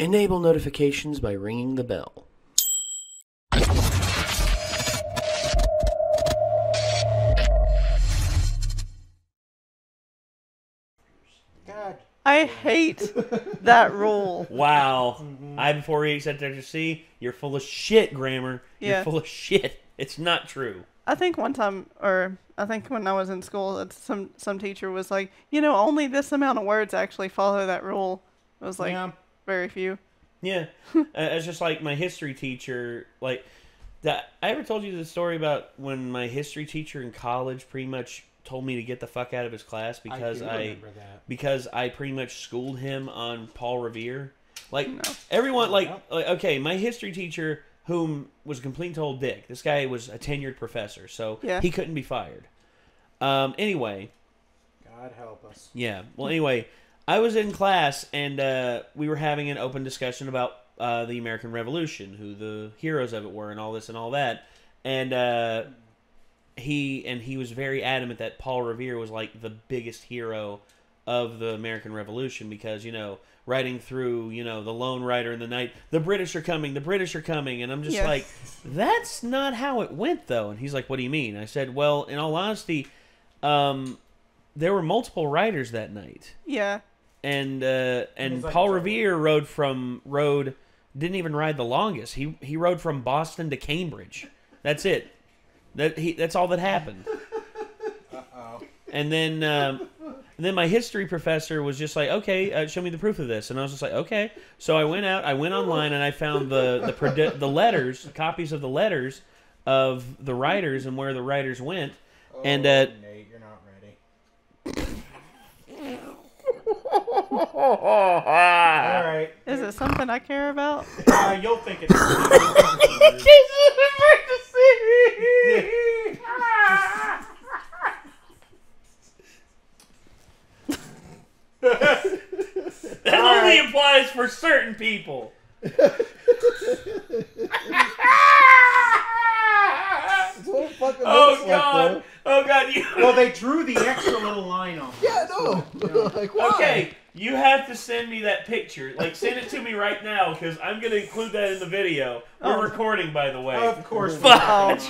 Enable notifications by ringing the bell. God. I hate that rule. Wow. I before E except after C, you're full of shit, grammar. You're Yeah. full of shit. It's not true. I think one time, or I think when I was in school, some teacher was like, only this amount of words actually follow that rule. It was like Yeah. very few. Yeah. It's just like my history teacher, like that. I ever told you the story about when my history teacher in college pretty much told me to get the fuck out of his class because do remember that. because I pretty much schooled him on Paul Revere. Like No. everyone, like, Yep. like okay, my history teacher, whom was a complete total dick. This guy was a tenured professor, so Yeah. he couldn't be fired. Anyway, God help us. yeah. Well, anyway, I was in class and we were having an open discussion about the American Revolution, who the heroes of it were, and all this and all that. And he was very adamant that Paul Revere was like the biggest hero of the American Revolution because riding through the Lone Rider in the night, the British are coming, and I'm just Yeah. like, that's not how it went though. And he's like, what do you mean? I said, well, in all honesty, there were multiple riders that night. Yeah. And It's like Paul Joe. Revere didn't even ride the longest. He rode from Boston to Cambridge. That's it. That's all that happened. Uh-oh. And then my history professor was just like, okay, show me the proof of this. And I was just like, okay. So I went online and I found the letters, copies of the letters of the writers and where the writers went. And Nate, you're not ready. All right. Is it something I care about? You'll think it's. that only applies for certain people. Oh God! Oh God! Well, they drew the extra little line on. Yeah, no. Like, why? Okay, you have to send me that picture. Like, send it to me right now because I'm gonna include that in the video. We're recording, by the way. Of course. Fuck.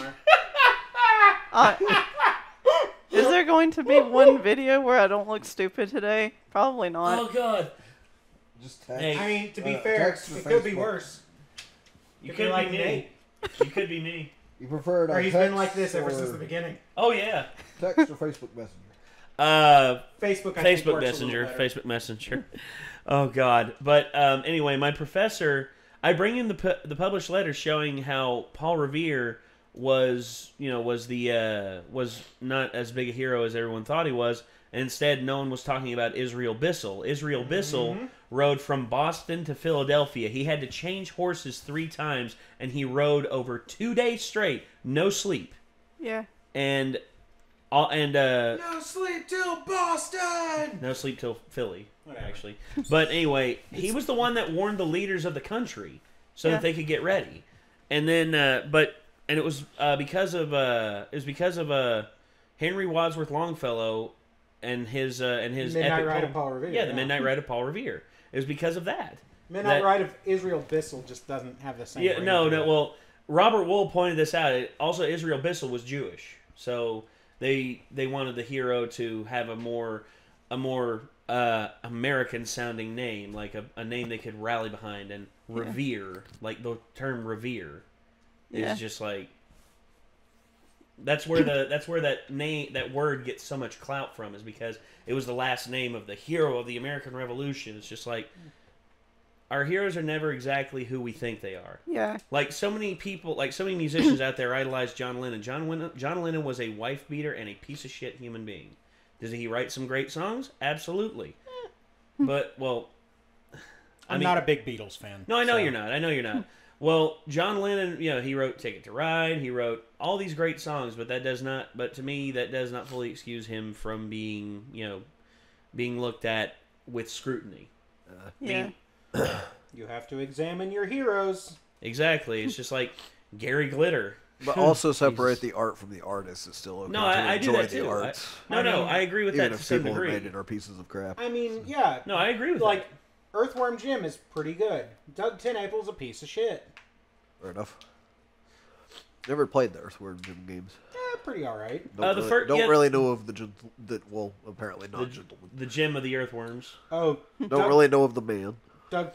Is there going to be one video where I don't look stupid today? Probably not. Oh God! Just text. Hey, I mean, to be fair, text or it could be Facebook. worse. you could be could like be me. Nate. You could be me. You prefer it on Or he's text been like this ever or since the beginning. Oh yeah. Text or Facebook Messenger? Facebook, I think, Facebook works Messenger. a little better. Facebook Messenger. Oh God! But anyway, my professor, I bring in the published letters showing how Paul Revere was not as big a hero as everyone thought he was. And instead, no one was talking about Israel Bissell. Israel Bissell rode from Boston to Philadelphia. He had to change horses 3 times, and he rode over 2 days straight, no sleep. Yeah. And No sleep till Boston. no sleep till Philly, Whatever. actually. But anyway, he was the one that warned the leaders of the country so Yeah. that they could get ready. And then, and it was because of Henry Wadsworth Longfellow and his Midnight epic Ride poem. of Paul Revere. Yeah, the Midnight Ride of Paul Revere. It was because of that. Midnight That- Ride of Israel Bissell just doesn't have the same. Yeah, ring no. to it. Well, Robert Wool pointed this out. Also, Israel Bissell was Jewish, so they wanted the hero to have a more American sounding name, like a name they could rally behind, and revere, like the term revere, Yeah. is just like that's where that word gets so much clout from, is because it was the last name of the hero of the American Revolution. It's just like our heroes are never exactly who we think they are. Yeah. Like so many people, like so many musicians out there idolize John Lennon. John Lennon was a wife beater and a piece of shit human being. Does he write some great songs? Absolutely. But well, I'm not a big Beatles fan. No, I know so- you're not. I know you're not. Well, John Lennon, he wrote "Ticket to Ride." He wrote all these great songs, but But to me, that does not fully excuse him from being, being looked at with scrutiny. Yeah. You have to examine your heroes. Exactly. It's just like Gary Glitter. But also separate the art from the artist. It's still okay No, to I do enjoy that the too. art. I agree with Even that to if some people who degree. made it are pieces of crap. I mean, yeah. No, I agree with Like, that. Earthworm Jim is pretty good. Doug TenNapel's a piece of shit. Fair enough. Never played the Earthworm Jim games. Pretty all right. Don't really know of the well, apparently not gentleman. The Gem of the Earthworms. Oh, Don't really know of the man. Doug,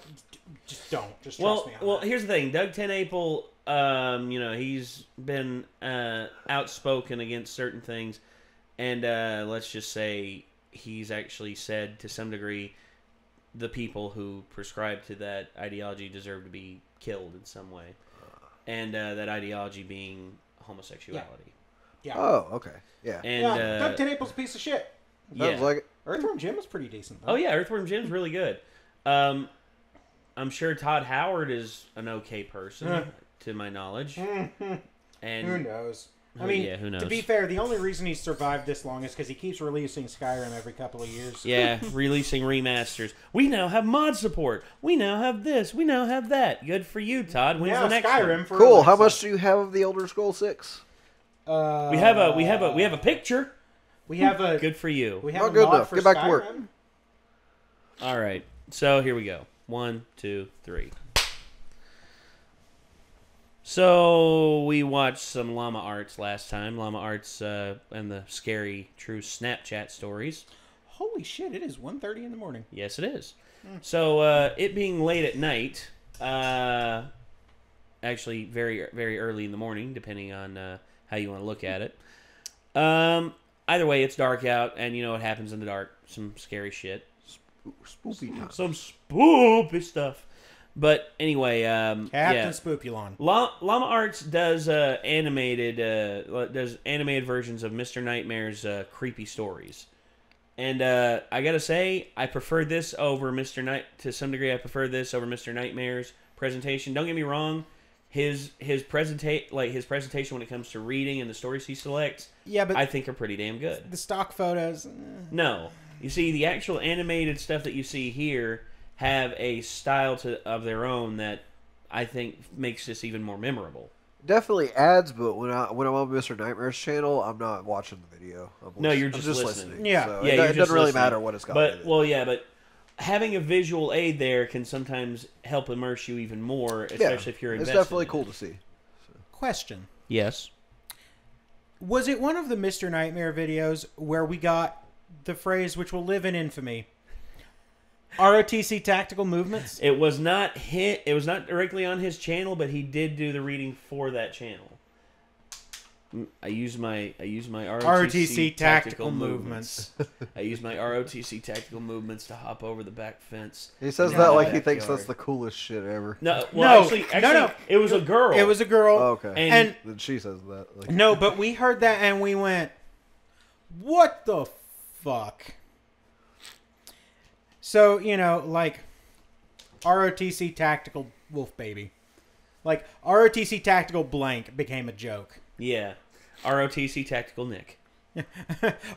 just don't. Just trust me on Well, that. here's the thing. Doug TenNapel, he's been outspoken against certain things, and let's just say he's actually said to some degree the people who prescribe to that ideology deserve to be killed in some way, and that ideology being homosexuality. Yeah. Oh, okay. Yeah. And yeah, Doug TenNapel's a piece of shit. Sounds like it. Earthworm Jim was pretty decent, though. Oh yeah, Earthworm Jim's really good. I'm sure Todd Howard is an okay person, to my knowledge. And who knows? I Oh, mean, yeah, who knows? to be fair, the only reason he's survived this long is because he keeps releasing Skyrim every couple of years. Yeah, releasing remasters. We now have mod support. We now have this. We now have that. Good for you, Todd. When's Now the next Skyrim one? for Cool. How Alexa. much do you have of the Elder Scrolls 6? We have a picture. We have a Good for you. we have Not a good mod enough. for Get back to work. Skyrim. All right. So here we go. 1, 2, 3. So we watched some Llama Arts last time. Llama Arts and the scary true Snapchat stories. Holy shit! It is 1:30 in the morning. Yes, it is. So it being late at night, actually very very early in the morning, depending on how you want to look at it. Either way, it's dark out, and you know what happens in the dark. Some scary shit. Spoopy time. Some spoopy stuff. But anyway, Captain yeah. Spoopulon. Llama Arts does animated versions of Mr. Nightmare's creepy stories. And I gotta say, I prefer this over to some degree. I prefer this over Mr. Nightmare's presentation. Don't get me wrong, his presentation when it comes to reading and the stories he selects, Yeah, but I think are pretty damn good. the stock photos. No, you see, the actual animated stuff that you see here have a style of their own that I think makes this even more memorable. Definitely ads, but when I'm on Mr. Nightmare's channel, I'm not watching the video. You're I'm just just listening. Yeah. So Yeah, it you're doesn't just really listening. matter what it's got. But with it. but having a visual aid there can sometimes help immerse you even more, especially if you're it's invested. definitely in cool it. to see. Question: Yes. Was it one of the Mr. Nightmare videos where we got the phrase which will live in infamy? ROTC tactical movements. It was not It was not directly on his channel, but he did do the reading for that channel. I use my ROTC tactical movements. I use my ROTC tactical movements to hop over the back fence. He says in that my like he thinks backyard. that's the coolest shit ever. No, No, actually, no. it was a girl. It was a girl. Oh, okay. And- Then she says that. Like, No, but we heard that and we went, "What the fuck?" So, like ROTC tactical wolf baby. Like ROTC tactical blank became a joke. Yeah. ROTC Tactical Nick.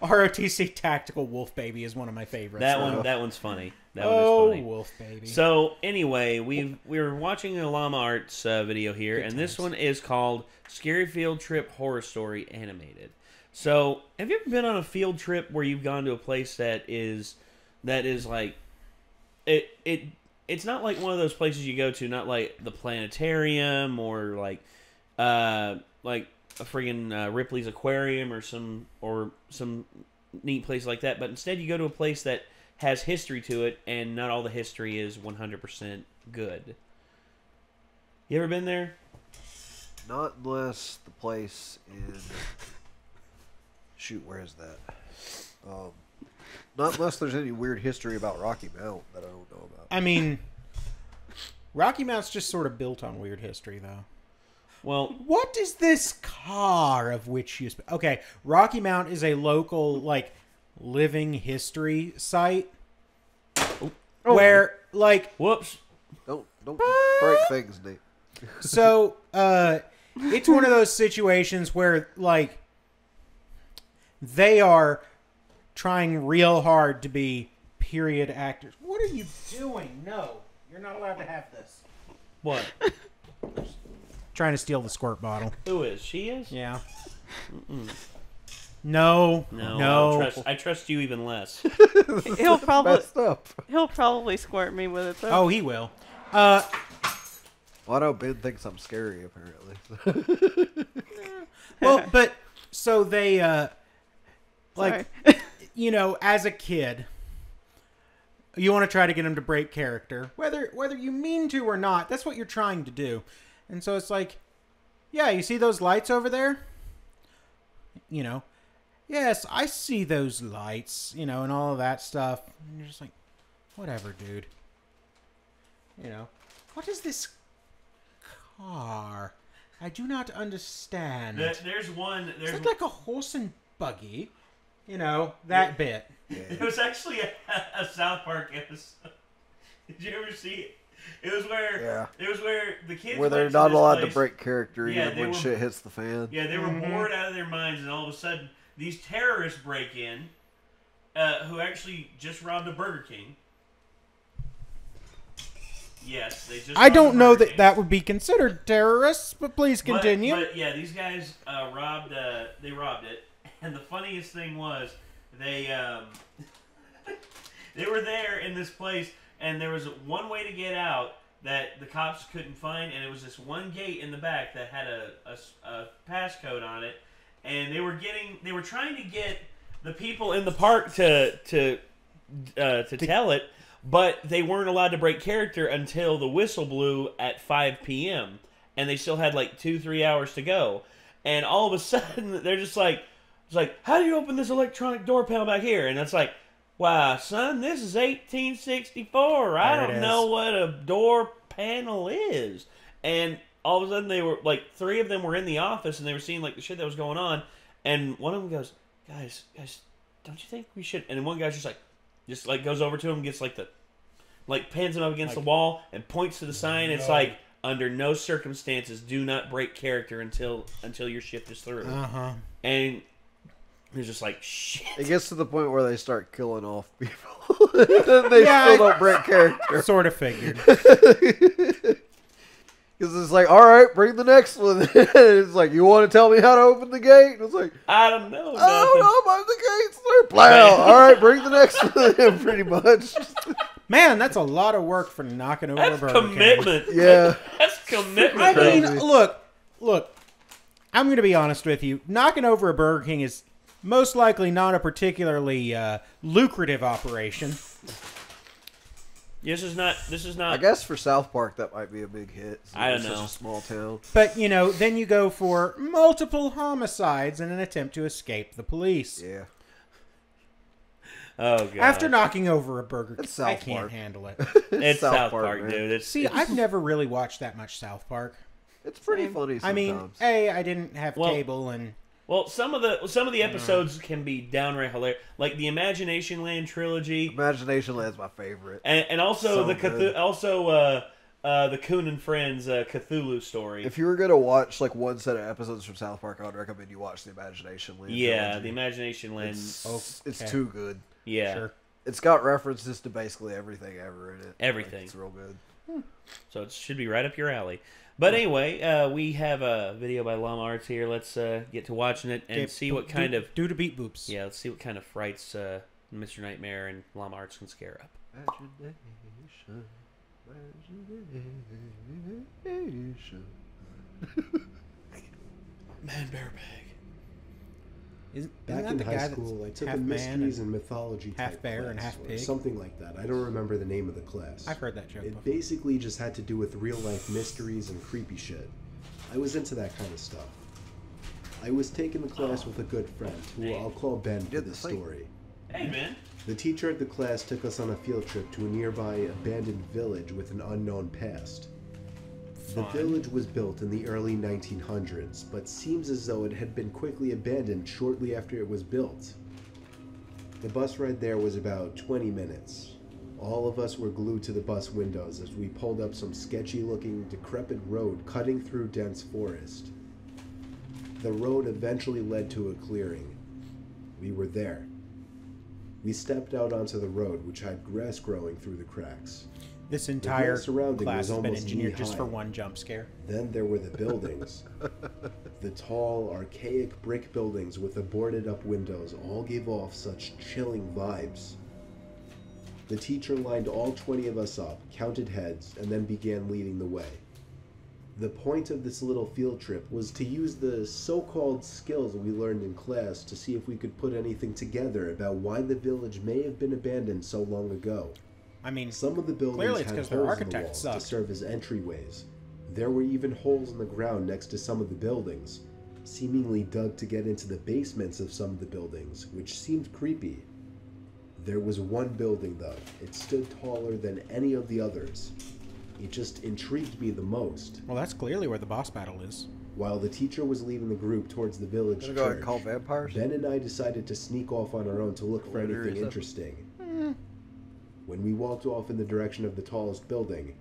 ROTC tactical wolf baby is one of my favorites. That one's funny. That one is funny. Wolf baby. So anyway, we were watching a Llama Arts video here, and this one is called Scary Field Trip Horror Story Animated. So have you ever been on a field trip where you've gone to a place that is like it's not like one of those places you go to, not like the planetarium or like a friggin' Ripley's Aquarium or some neat place like that, but instead you go to a place that has history to it, and not all the history is 100% good. You ever been there? not unless the place in... Shoot, where is that? Not unless there's any weird history about Rocky Mount that I don't know about. I mean, Rocky Mount's just sort of built on weird history, though. Well, What is this car of which you... Okay, Rocky Mount is a local, like, living history site where, like... whoops. Don't break things, Nate. So, it's one of those situations where, like, they are trying real hard to be period actors. What are you doing? No, you're not allowed to have this. What? Trying to steal the squirt bottle. Who is? She is? Yeah. No, No, I trust you even less. He'll probably Messed up. squirt me with it though. Oh, he will. Well, I know Ben thinks I'm scary, apparently. Well, but so they, like, Sorry. you know, as a kid, you want to try to get him to break character, whether you mean to or not. That's what you're trying to do, and so it's like, yeah, you see those lights over there? You know, yes, I see those lights. You know, and all of that stuff. And you're just like, whatever, dude. You know, what is this car? I do not understand. There's one. Is it like a horse and buggy? You know, that bit. It was actually a South Park episode. Did you ever see it? It was where the kids Where they're went to not this allowed place. to break character Yeah, even they when were- shit hits the fan. Yeah, they were bored out of their minds, and all of a sudden, these terrorists break in, who actually just robbed a Burger King. Yes, they just. I robbed don't a know Burger that King. that would be considered terrorists, but please continue. But yeah, these guys robbed. They robbed it, and the funniest thing was they they were there in this place, and there was one way to get out that the cops couldn't find, and it was this one gate in the back that had a passcode on it, and they were trying to get the people in the park to tell it, but they weren't allowed to break character until the whistle blew at 5 p.m. and they still had like 2-3 hours to go, and all of a sudden they're just like, it's like, how do you open this electronic door panel back here? And it's like, wow, son, this is 1864. I There it don't is. know what a door panel is. And all of a sudden, they were like, 3 of them were in the office and they were seeing like the shit that was going on. And one of them goes, guys, don't you think we should? And then one guy's just like goes over to him, gets like pans him up against the wall and points to the sign. It's like, under no circumstances, do not break character until your shift is through. And he's just like, shit. It gets to the point where they start killing off people. And they Yeah, still don't break character. Sort of figured. Because it's like, all right, bring the next one. It's like, you want to tell me how to open the gate? And it's like, I don't know. I don't know about the gates. They're plow. All right, bring the next one. Pretty much. Man, that's a lot of work for knocking over a That's Burger King. commitment. Yeah. That's commitment. I bro. mean, look. I'm going to be honest with you. Knocking over a Burger King is most likely not a particularly lucrative operation. This is not. I guess for South Park, that might be a big hit. Since I don't it's know. Such a small town. But, you know, then you go for multiple homicides in an attempt to escape the police. Yeah. Oh god. After knocking over a Burger King, It's South I can't Park. handle it. it's South Park, man. dude. It's, See, I've never really watched that much South Park. It's pretty Same. funny sometimes. I mean, I didn't have Well, cable and... well, some of the episodes can be downright hilarious, like the Imagination Land trilogy, Imagination Land's my favorite. and also So the good. the Coon and Friends Cthulhu story. If you were gonna watch like one set of episodes from South Park, I would recommend you watch the Imagination Land. Yeah, trilogy. the Imagination Land. It's Okay. too good. Yeah, Sure. It's got references to basically everything ever in it. Everything. Like, it's real good. so it should be right up your alley. But anyway, we have a video by Llama Arts here. Let's get to watching it and Okay, see what kind of Do the beat boops. yeah. Let's see what kind of frights Mr. Nightmare and Llama Arts can scare up. Imagination. Imagination. Man, bear bag. Isn't Back that in the high guy school, I that's took a half man mysteries and and mythology half type bear and class, half or pig? something like that. I don't remember the name of the class. I've heard that joke It before. basically just had to do with real life mysteries and creepy shit. I was into that kind of stuff. I was taking the class with a good friend, who I'll call Ben for did the the thing. story. Hey, man. The teacher of the class took us on a field trip to a nearby abandoned village with an unknown past. The village was built in the early 1900s, but seems as though it had been quickly abandoned shortly after it was built. The bus ride there was about 20 minutes. All of us were glued to the bus windows as we pulled up some sketchy-looking, decrepit road cutting through dense forest. The road eventually led to a clearing. We were there. We stepped out onto the road, which had grass growing through the cracks. This entire surrounding class was has been almost engineered just for knee-high. one jump scare. Then there were the buildings. The tall, archaic brick buildings with the boarded up windows all gave off such chilling vibes. The teacher lined all 20 of us up, counted heads, and then began leading the way. The point of this little field trip was to use the so-called skills we learned in class to see if we could put anything together about why the village may have been abandoned so long ago. I mean, Some of the buildings Clearly it's had 'cause holes their in the architects walls to sucked. serve as entryways. There were even holes in the ground next to some of the buildings, seemingly dug to get into the basements of some of the buildings, which seemed creepy. There was one building, though. It stood taller than any of the others. It just intrigued me the most. well, that's clearly where the boss battle is. While the teacher was leading the group towards the village Gonna go ahead church, and call vampires? Ben and I decided to sneak off on our own to look for Later, anything is that- interesting. When we walked off in the direction of the tallest building,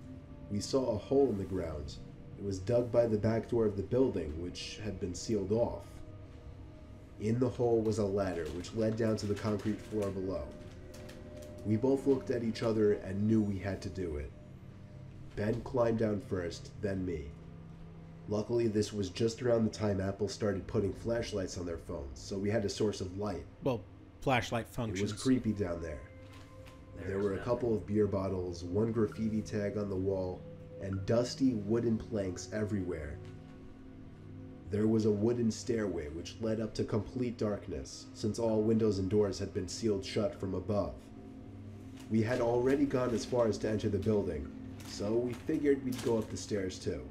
we saw a hole in the ground. It was dug by the back door of the building, which had been sealed off. In the hole was a ladder, which led down to the concrete floor below. We both looked at each other and knew we had to do it. Ben climbed down first, then me. Luckily, this was just around the time Apple started putting flashlights on their phones, so we had a source of light. Well, flashlight It functions. was creepy down there. There were a couple of beer bottles, one graffiti tag on the wall, and dusty wooden planks everywhere. There was a wooden stairway which led up to complete darkness, since all windows and doors had been sealed shut from above. We had already gone as far as to enter the building, so we figured we'd go up the stairs too.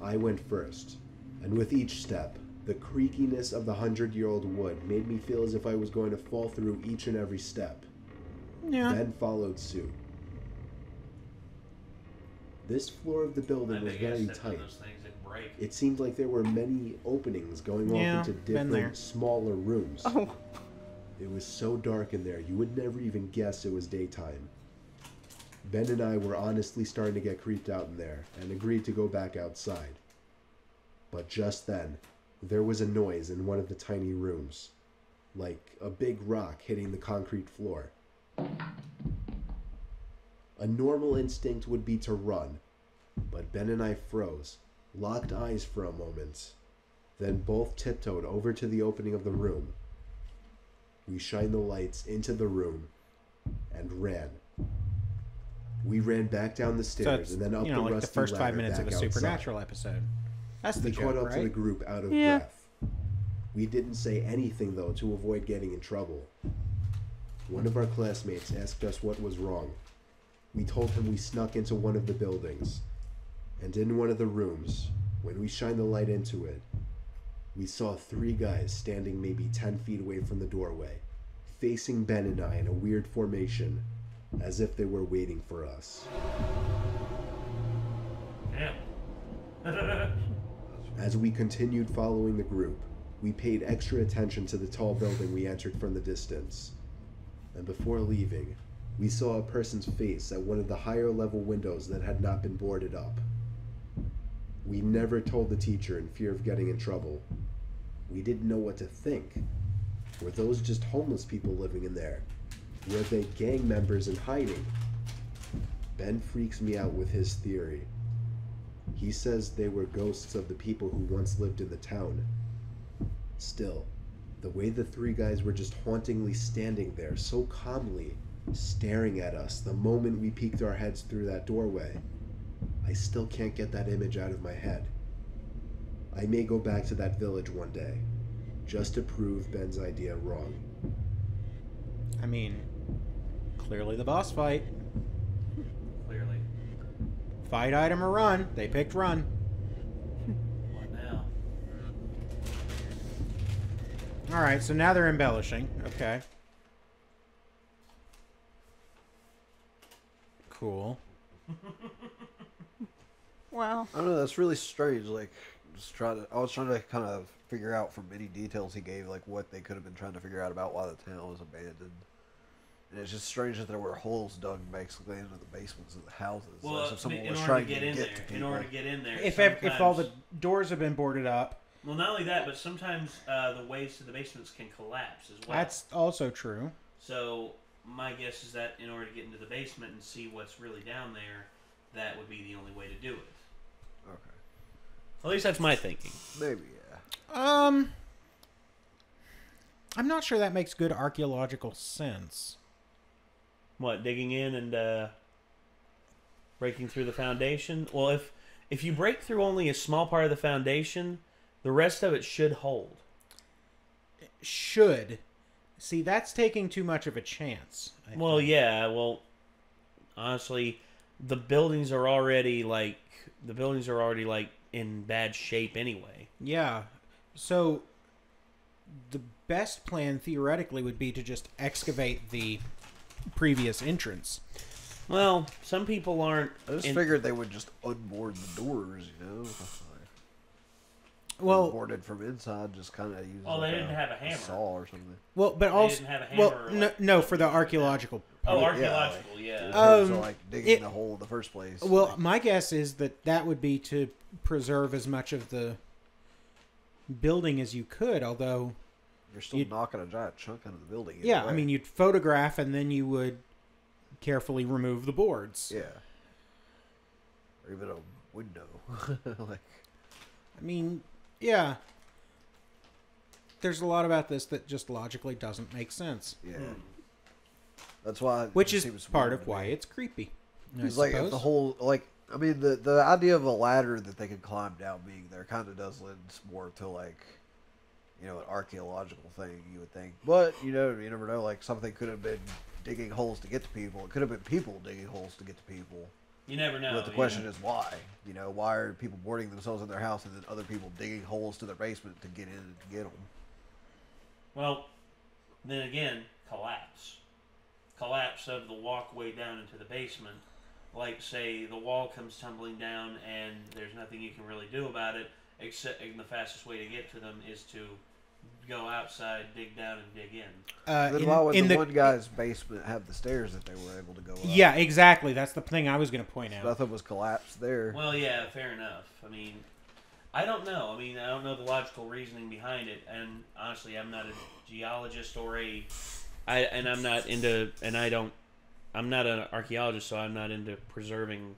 I went first, and with each step, the creakiness of the 100-year-old wood made me feel as if I was going to fall through each and every step. Yeah. Ben followed suit. This floor of the building was very tight. Those things that break. It seemed like there were many openings going Yeah, off into been there. different, smaller rooms. Oh, It was so dark in there, you would never even guess it was daytime. Ben and I were honestly starting to get creeped out in there, and agreed to go back outside. But just then, there was a noise in one of the tiny rooms. Like a big rock hitting the concrete floor. A normal instinct would be to run, but Ben and I froze, locked eyes for a moment, then both tiptoed over to the opening of the room. We shined the lights into the room and ran. We ran back down the So stairs it's, and then up you know, the like the rusty first 5 ladder minutes of a back outside. Supernatural episode. That's the We caught joke, up to the right? group out of Yeah. breath. We didn't say anything, though, to avoid getting in trouble. One of our classmates asked us what was wrong. We told him we snuck into one of the buildings. And in one of the rooms, when we shined the light into it, we saw 3 guys standing maybe 10 feet away from the doorway, facing Ben and I in a weird formation, as if they were waiting for us. Damn. As we continued following the group, we paid extra attention to the tall building we entered from the distance. And before leaving, we saw a person's face at one of the higher level windows that had not been boarded up. We never told the teacher in fear of getting in trouble. We didn't know what to think. Were those just homeless people living in there? Were they gang members in hiding? Ben freaks me out with his theory. He says they were ghosts of the people who once lived in the town. Still, the way the 3 guys were just hauntingly standing there so calmly, staring at us the moment we peeked our heads through that doorway, I still can't get that image out of my head. I may go back to that village one day, just to prove Ben's idea wrong. I mean, clearly the boss fight. Clearly. Fight item or run. They picked run. What now? Alright, so now they're embellishing. Okay. Cool. wow. I don't know. That's really strange. Like, I was trying to kind of figure out from any details he gave, like what they could have been trying to figure out about why the town was abandoned. And it's just strange that there were holes dug basically into the basements of the houses. Well, as if someone in was order trying to get in there, to in order to people. get in there, If all the sometimes- doors have been boarded up, well, not only that, but sometimes the ways to the basements can collapse as well. that's also true. So my guess is that in order to get into the basement and see what's really down there, that would be the only way to do it. Okay. At least that's my thinking. Maybe, yeah. I'm not sure that makes good archaeological sense. What, digging in and breaking through the foundation? Well, if you break through only a small part of the foundation, the rest of it should hold. Should. See, that's taking too much of a chance. I Well, think. yeah. Well, honestly, the buildings are already like in bad shape anyway. Yeah. So the best plan theoretically would be to just excavate the previous entrance. Well, some people aren't. I just in- figured they would just unboard the doors, you know? Well, Boarded from inside, just kind of use Oh, they didn't have a hammer. saw or something. well, but They also, didn't have a well, hammer or, no, like- no, for the archaeological. Oh, part. archaeological, yeah. In terms of, Um, like digging it- the hole in the first place. Well, like, my guess is that would be to preserve as much of the building as you could. Although, you're still you'd- knocking a giant chunk out of the building. yeah, either I way. mean, you'd photograph and then you would carefully remove the boards. yeah, or even a window. Like, I mean, yeah. There's a lot about this that just logically doesn't make sense, yeah, Hmm. that's why. it which just is seems part weird of to why me. it's creepy. I It's like if suppose. the whole like. I mean, the idea of a ladder that they can climb down being there kind of does lend more to like, you know, an archaeological thing. You would think, but you know, you never know. Like something could have been digging holes to get to people. It could have been people digging holes to get to people. You never know. But the question is why? You know, why are people boarding themselves in their house and then other people digging holes to their basement to get in and to get them? Well, then again, collapse. Collapse of the walkway down into the basement. Like, say, the wall comes tumbling down and there's nothing you can really do about it, except and the fastest way to get to them is to go outside, dig down, and dig in. Then why would the one guy's basement have the stairs that they were able to go up? Yeah, exactly. That's the thing I was going to point out. Nothing was collapsed there. Well, yeah, fair enough. I mean, I don't know. I mean, I don't know the logical reasoning behind it, and honestly, I'm not a geologist or I'm not an archaeologist, so I'm not into preserving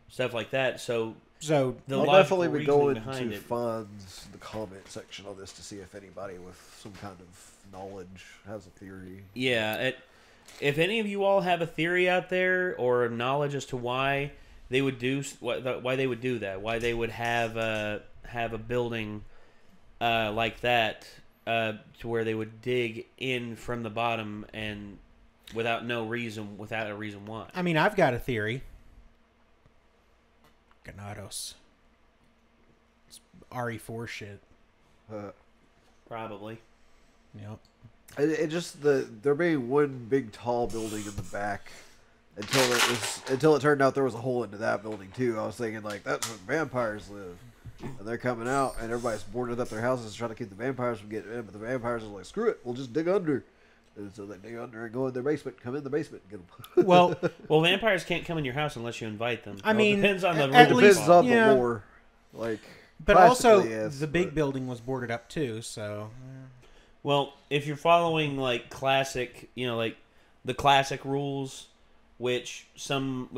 stuff like that. So So the I'll logical definitely be reasoning going behind to it. funds the comment section on this to see if anybody with some kind of knowledge has a theory. Yeah, if any of you all have a theory out there or knowledge as to why they would do why they would do that, why they would have a building like that to where they would dig in from the bottom and without a reason why. I mean, I've got a theory. Ganados. It's RE4 shit. Probably. Yep. It just there being one big tall building in the back until it turned out there was a hole into that building too. I was thinking like that's where vampires live, and they're coming out and everybody's boarded up their houses trying to keep the vampires from getting in, but the vampires are like screw it, we'll just dig under, and so they dig under and go in their basement, come in the basement, and get them. Well, Well, vampires can't come in your house unless you invite them. I Well, mean, it depends on the at rule least- Depends on yeah. the lore, like. but also classically, yes, the big but- building was boarded up too, so Well, if you're following like classic, like the classic rules, which some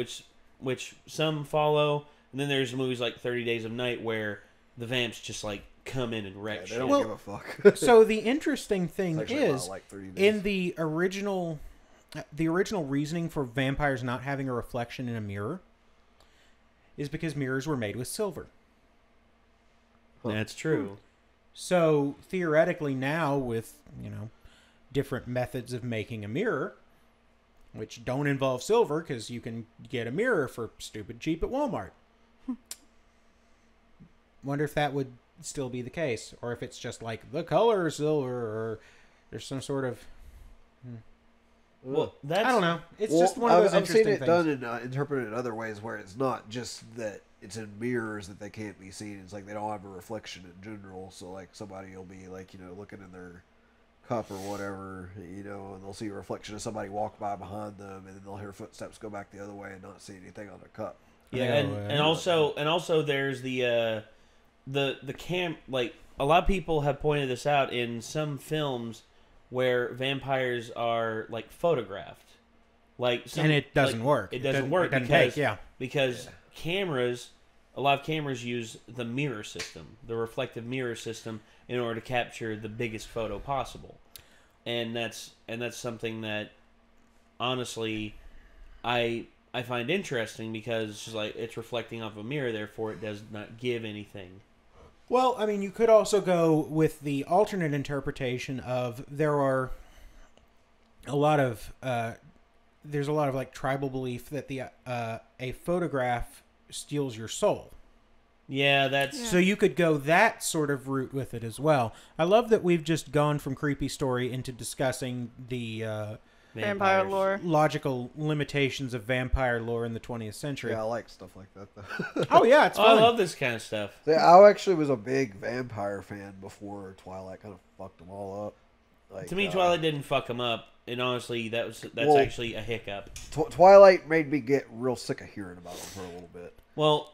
follow, and then there's movies like 30 Days of Night where the vamps just like come in and Yeah, wreck they shit. don't Well, give a fuck. so the interesting It's thing actually about, is like 30 days. in the original reasoning for vampires not having a reflection in a mirror is because mirrors were made with silver. That's true. So theoretically now with, different methods of making a mirror, which don't involve silver because you can get a mirror for stupid cheap at Walmart. Wonder if that would still be the case, or if it's just like the color silver, or there's some sort of Well, that's I don't know. It's Well, just one of those I've seen interesting it things. done and interpreted in other ways where it's not just that it's in mirrors that they can't be seen. It's like they don't have a reflection in general. So like somebody will be like looking in their cup or whatever, and they'll see a reflection of somebody walk by behind them, and then they'll hear footsteps go back the other way and not see anything on their cup. Yeah, and also there's the cam, like a lot of people have pointed this out in some films where vampires are like photographed, Like, And it doesn't work. It doesn't work It doesn't because take, yeah. because cameras, a lot of cameras use the mirror system, the reflective mirror system, in order to capture the biggest photo possible, and that's something that honestly I find interesting because it's just like it's reflecting off a mirror, therefore it does not give anything. Well, I mean, you could also go with the alternate interpretation of there are a lot of there's a lot of like tribal belief that the a photograph steals your soul. Yeah, that's So you could go that sort of route with it as well. I love that we've just gone from creepy story into discussing the Vampire vampires. lore. logical limitations of vampire lore in the 20th century. Yeah, I like stuff like that though. Oh yeah, it's Oh, I fun. love this kind of stuff. See, I actually was a big vampire fan before Twilight kind of fucked them all up. Like, To me, Twilight didn't fuck him up, and honestly, that's Well- actually a hiccup. Twilight made me get real sick of hearing about them for a little bit. Well,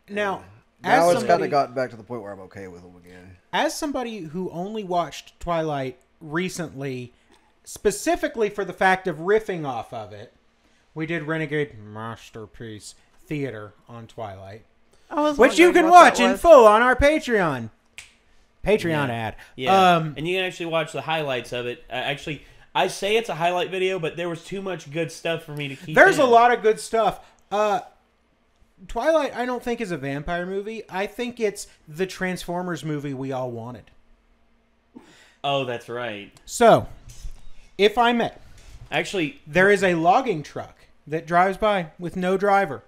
Now, Now as it's kind somebody, of gotten back to the point where I'm okay with them again. as somebody who only watched Twilight recently, specifically for the fact of riffing off of it, we did Renegade Masterpiece Theater on Twilight, I was which you wondering can what watch that in was. full on our Patreon. Patreon Yeah. ad. yeah, and you can actually watch the highlights of it. Actually, I say it's a highlight video, but there was too much good stuff for me to keep. There's in. a lot of good stuff. Twilight, I don't think is a vampire movie. I think it's the Transformers movie we all wanted. Oh, that's right. So, if I may, Actually, there is a logging truck that drives by with no driver.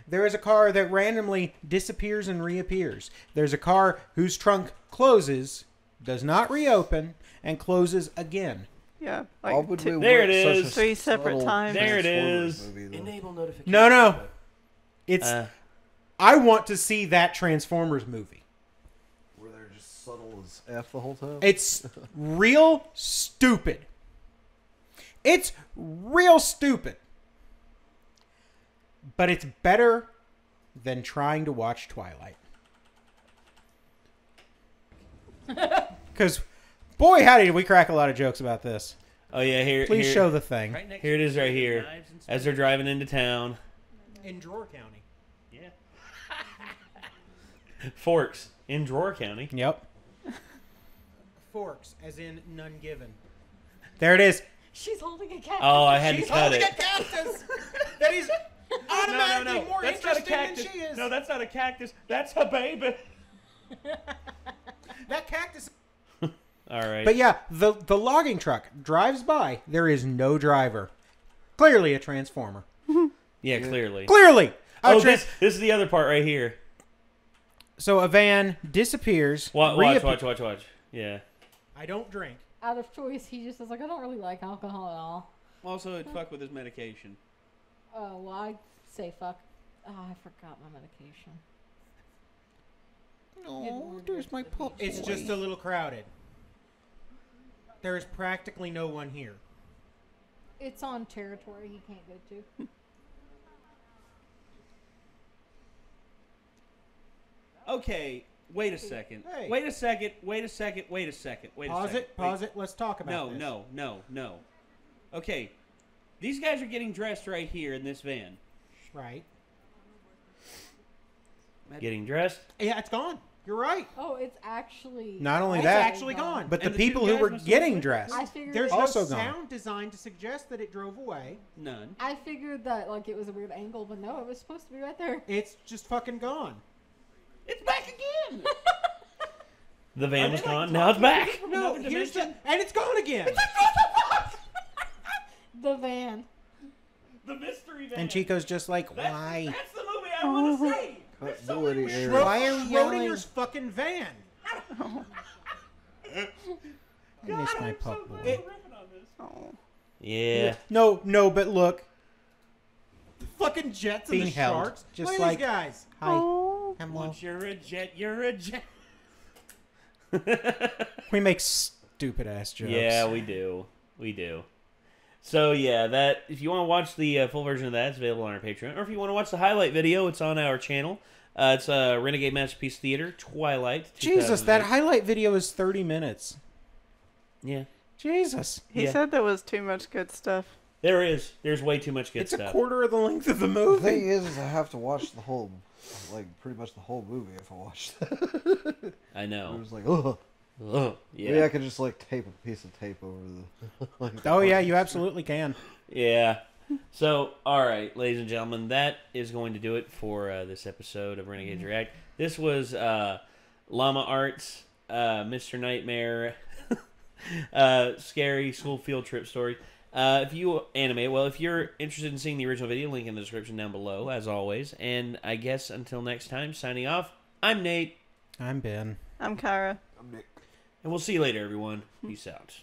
There is a car that randomly disappears and reappears. There's a car whose trunk closes, does not reopen, and closes again. Yeah, Why like would two, we There want it such is. a Three separate subtle times. There it Transformers is. movie, though? Enable notifications. No. It's uh, I want to see that Transformers movie. Where they're just subtle as F the whole time? It's real stupid. It's real stupid. But it's better than trying to watch Twilight. Because, boy, howdy, did we crack a lot of jokes about this. oh yeah, here. Please here, show the thing. Here it is, right here, as they're driving into town. In Drawer County. Yeah. Forks in Drawer County. Yep. Forks, as in none given. There it is. She's holding a cat. Oh, I had She's to cut holding it. a cactus that is automatically more That's not a interesting cactus. than she is. No, that's not a cactus. That's a baby. That cactus. All right. But yeah, the logging truck drives by. There is no driver. Clearly a transformer. yeah, clearly. Clearly. Oh, this is the other part right here. So a van disappears. Watch. Yeah. I don't drink. Out of choice, he just was like, I don't really like alcohol at all. Also, it'd fuck with his medication. Oh, well, I say fuck. Oh, I forgot my medication. Oh, there's my pup. It's just a little crowded. There is practically no one here. It's on territory he can't go to. Okay, wait a second. Hey. Wait a second. Pause it. Let's talk about this. No. Okay, these guys are getting dressed right here in this van. Right. Getting dressed? Yeah, it's gone. You're right. Oh, it's actually... Not only also that, actually gone. gone. But the And the two people who guys were must have getting been- dressed, I figured... there's I, also also gone. sound designed to suggest that it drove away. None. I figured that, like, it was a weird angle, but no, it was supposed to be right there. It's just fucking gone. It's back again. The van was gone. Now it's back. No, here's the, and it's gone again. The van. The mystery van. And Chico's just like, why? That's the movie I want to see. Continuity error. Why are yelling? Schrodinger's fucking van? I miss my pup boy. Oh. Yeah. No, but look. Fucking jets Being and the held. sharks. Just Look at like- these guys. Hi. Oh. Hello. Once you're a jet, you're a jet. We make stupid ass jokes. Yeah, we do. We do. So yeah, that if you want to watch the full version of that, it's available on our Patreon. Or if you want to watch the highlight video, it's on our channel. It's Renegade Masterpiece Theater, Twilight. Jesus, that 2008. highlight video is 30 minutes. Yeah. Jesus. He Yeah. said there was too much good stuff. There is. There's way too much good It's a stuff. quarter of the length of the The movie. thing is, I have to watch the whole, like, pretty much the whole movie if I watch that. I It know. was like, ugh. Ugh, Maybe I yeah. could just, like, tape a piece of tape over the... like, the Oh yeah, buttons. you absolutely can. Yeah. So, all right, ladies and gentlemen, that is going to do it for this episode of Renegades React. This was Llama Arts, Mr. Nightmare, scary school field trip story. If you're interested in seeing the original video, link in the description down below, as always. And I guess until next time, signing off, I'm Nate, I'm Ben. I'm Kyra. I'm Nick. and we'll see you later, everyone. Peace out.